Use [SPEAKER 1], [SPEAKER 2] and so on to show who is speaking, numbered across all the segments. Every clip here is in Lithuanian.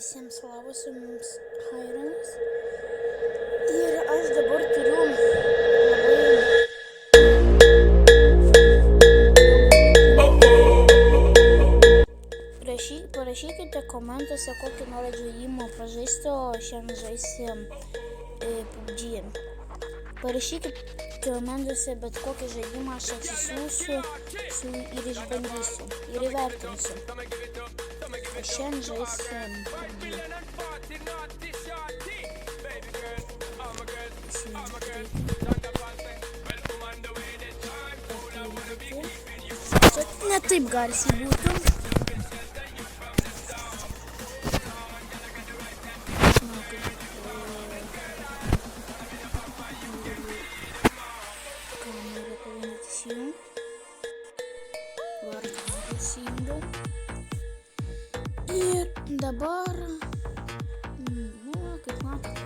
[SPEAKER 1] Visiems labas, su jums Haironas. Ir aš dabar turiu parašykite komentuose, kokį norit žaidimą pažaisti, o šiandien žaisim PUBG. Parašykite komentuose bet kokį žaidimą, aš atsisiųsiu ir išbandysiu ir įvertinsiu. O šiandien žaisim PUBG. Čia ne taip garsiai būtų. Ir dabar, kaip matote,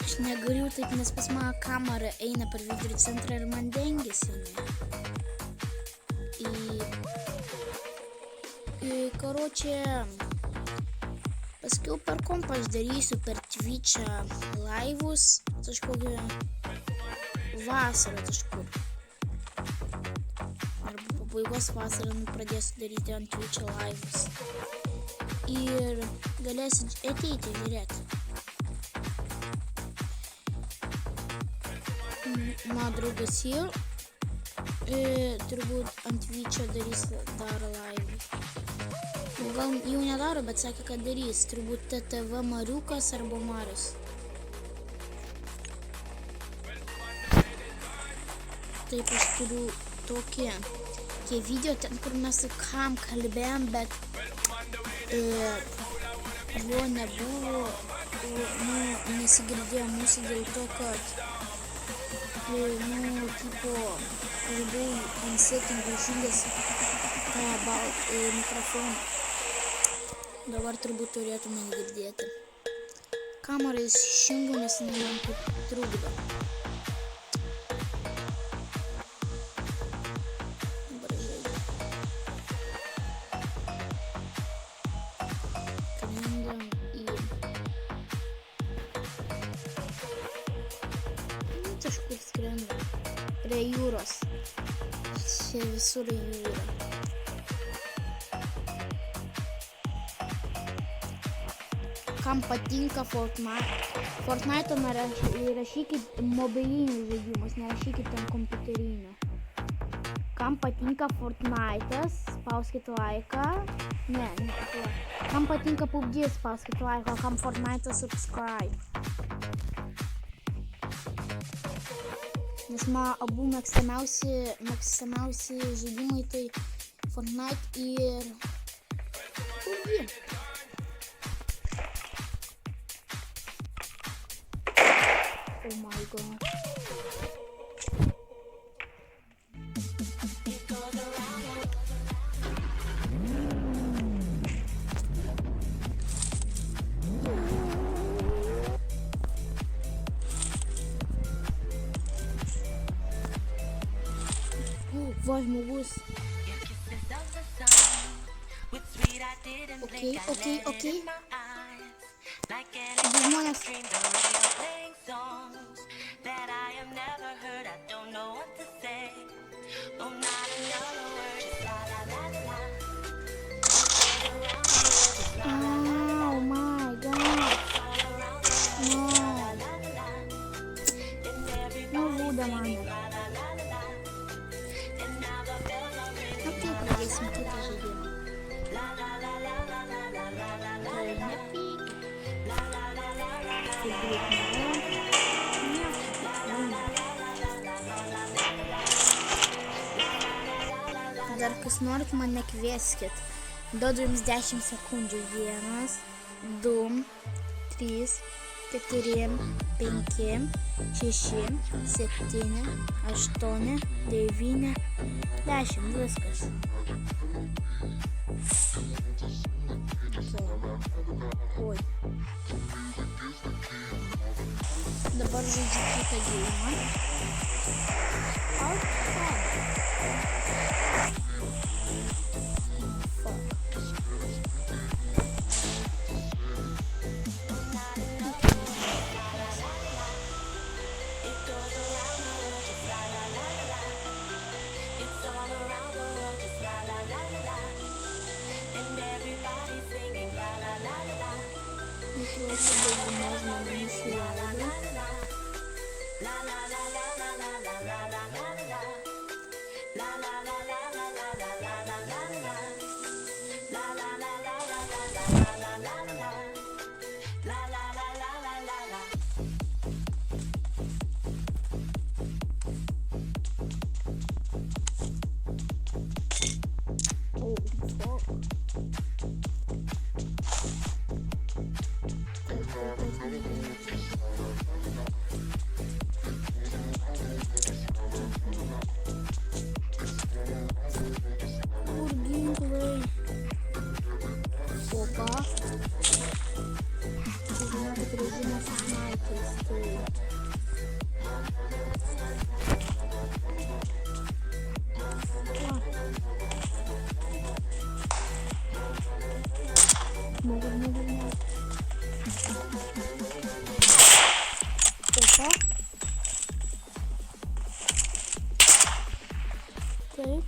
[SPEAKER 1] aš negaliu taip, nes pas mano kamera eina per vidurio centrą ir man dengiasi. Короче, paskiau per kompą aš darysiu per Twitch'ą laivus kažkokią vasarą kažkur. Arba pabaigos vasarą pradėsiu daryti ant Twitch'o laivus. Ir galėsit ateiti žiūrėti. Mano draugas jau turbūt ant Twitch'o darys dar laivus. Gal jau nedaro, bet sakė, kad darys. Turbūt TTV Mariukas arba Marius. Taip, aš turiu tokie video, ten kur mes su kam kalbėjom, bet jo nebuvo, nesigirdėjo mūsų dėl to, kad tipo, buvau ant settingų išjungęs tą mikrofoną. Dabar turbūt turėtume girdėti. Kamerą išjungiu, nes man kaip trukdo. Dabar žaidžiu. Skrendam į... Kažkur skrendam. Prie jūros. Čia visur jūra. Kam patinka Fortnite rašykit mobilinius žaidimus, nerašykit ten kompiuterinių. Kam patinka Fortnite'as, spauskit laiką. Ne. Kam patinka PUBG, spauskit laiką, kam Fortnite'as subscribe. Nes mano abu mėgstamiausi žaidimai tai Fortnite ir PUBG. Oh my god. Va žmogus. Okay. Žmonės. Oh my god. No. Nužudė mane. Kaip pradėsim kitą žaidimą? Dar kas norit, mane kvieskit. Duodu jums 10 sekundžių. 1, 2, 3, 4, 5, 6, 7, 8, 9, 10. Viskas. Oi. Dabar žaidžiu kitą geimą. Taip.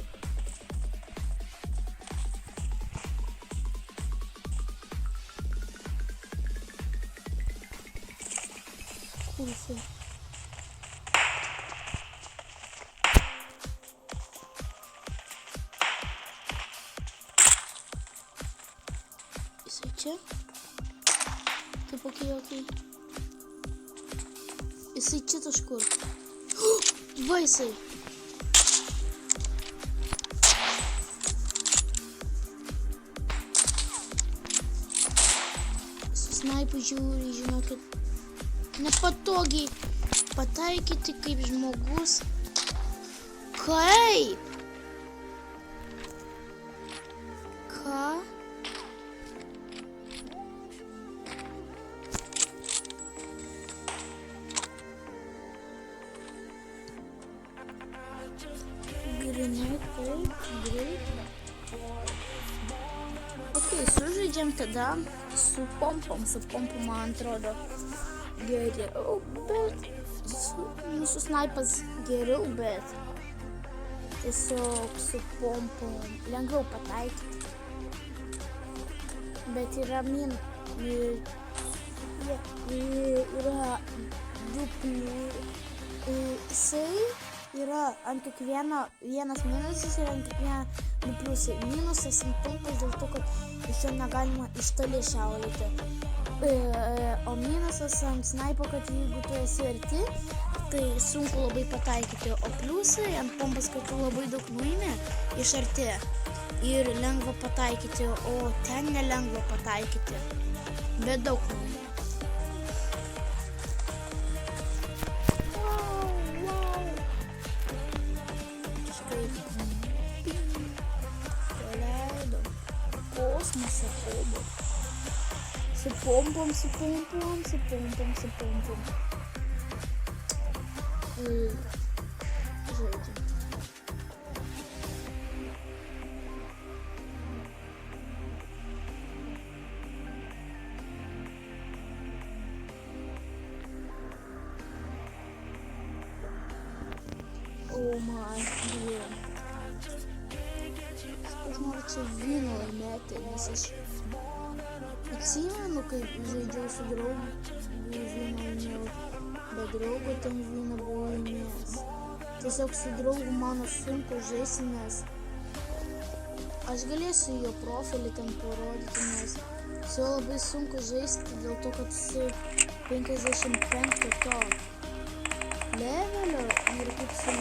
[SPEAKER 1] Kursi. Jisai čia? Taip, okei. Jisai čia kažkur. Va jisai. Snaipu žiūri, žinokit, nepatogiai pataikyti kaip žmogus. Kaip? Ką? Grinai, taip, greit. Ok, sužaidžiam tada su pompom, man atrodo geriau, bet mūsų snaipas geriau, bet tiesiog su pompom lengviau pataikyti. Bet yra yra jisai yra ant kiekvieno vienas minusas ir ant kiekvieno du pliusai. Minusas ant pompos dėl to, kad iš jo negalima iš toli šaudyti. O minusas ant snaipo, kad jeigu tu esi arti, tai sunku labai pataikyti. O pliusai ant pompos, kad tu labai daug nuimi iš arti ir lengva pataikyti, o ten nelengva pataikyti, bet daug nuimi. Kosmose kalba. Su pompom. Žaidžiam. Oh my god. Aš noriu čia vyno laimėti, nes aš atsimenu, kai žaidžiau su draugu, vyno laimėjau, bet draugo ten vyno buvo laimėjęs. Tiesiog su draugu mano sunku žaisti, nes aš galėsiu jo profilį ten parodyti, nes su juo labai sunku žaisti, dėl to, kad su 55 to levelio ir kaip su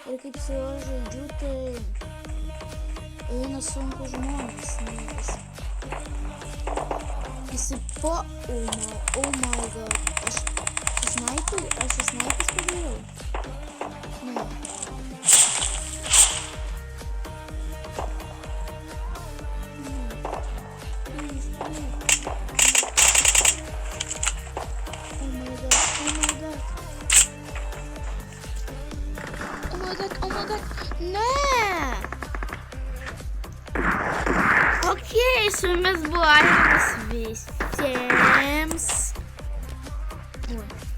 [SPEAKER 1] ir kaip su juo žaidžiu, tai eina sunku žmonės, nes Jisai po... Oh my god. Aš šnaipas padariau. Ne. Oh my god. Ne. Okei, su jumis buvo Aivaras visiems. Oi.